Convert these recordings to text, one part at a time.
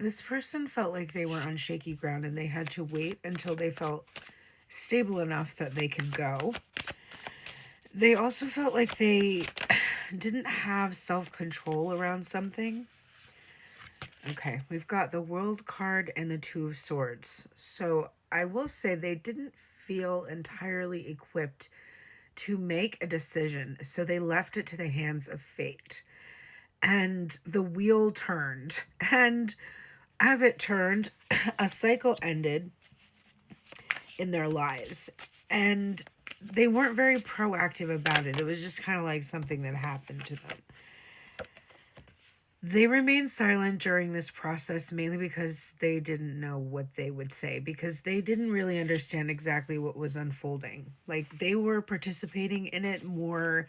this person felt like they were on shaky ground and they had to wait until they felt stable enough that they could go. They also felt like they didn't have self-control around something. Okay, we've got the World card and the Two of Swords. So I will say they didn't feel entirely equipped to make a decision, so they left it to the hands of fate. And the wheel turned. And as it turned, a cycle ended in their lives. And they weren't very proactive about it. It was just kind of like something that happened to them. They remained silent during this process mainly because they didn't know what they would say, because they didn't really understand exactly what was unfolding. Like, they were participating in it more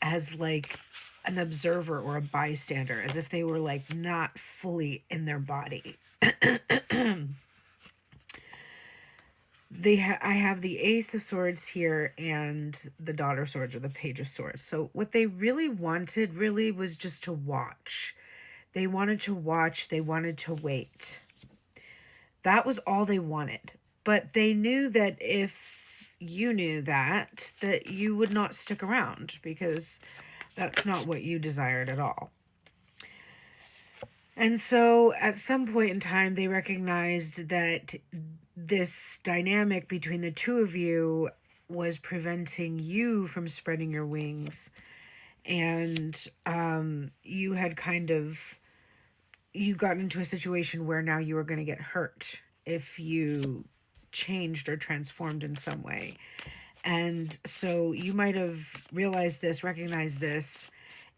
as like an observer or a bystander, as if they were like not fully in their body. I have the Ace of Swords here and the Daughter of Swords, or the Page of Swords. So what they really wanted really was just to watch. They wanted to watch. They wanted to wait. That was all they wanted. But they knew that if you knew that you would not stick around, because that's not what you desired at all. And so at some point in time, they recognized that this dynamic between the two of you was preventing you from spreading your wings. And you had you got into a situation where now you were going to get hurt if you changed or transformed in some way. And so you might have realized this, recognized this,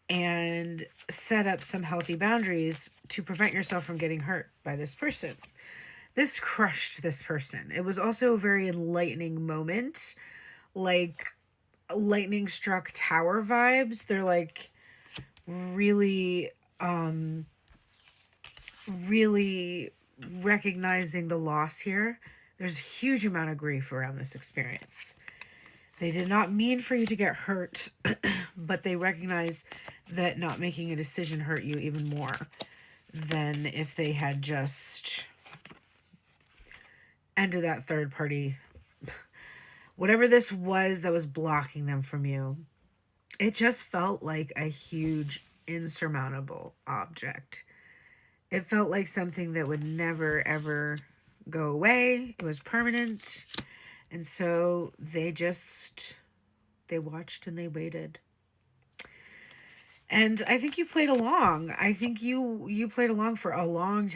and set up some healthy boundaries to prevent yourself from getting hurt by this person. This crushed this person. It was also a very enlightening moment, like lightning struck tower vibes. They're like really, really recognizing the loss here. There's a huge amount of grief around this experience. They did not mean for you to get hurt, but they recognize that not making a decision hurt you even more than if they had just ended that third party. Whatever this was that was blocking them from you, it just felt like a huge, insurmountable object. It felt like something that would never, ever go away. It was permanent. And so they watched and they waited. And I think you played along. I think you played along for a long time.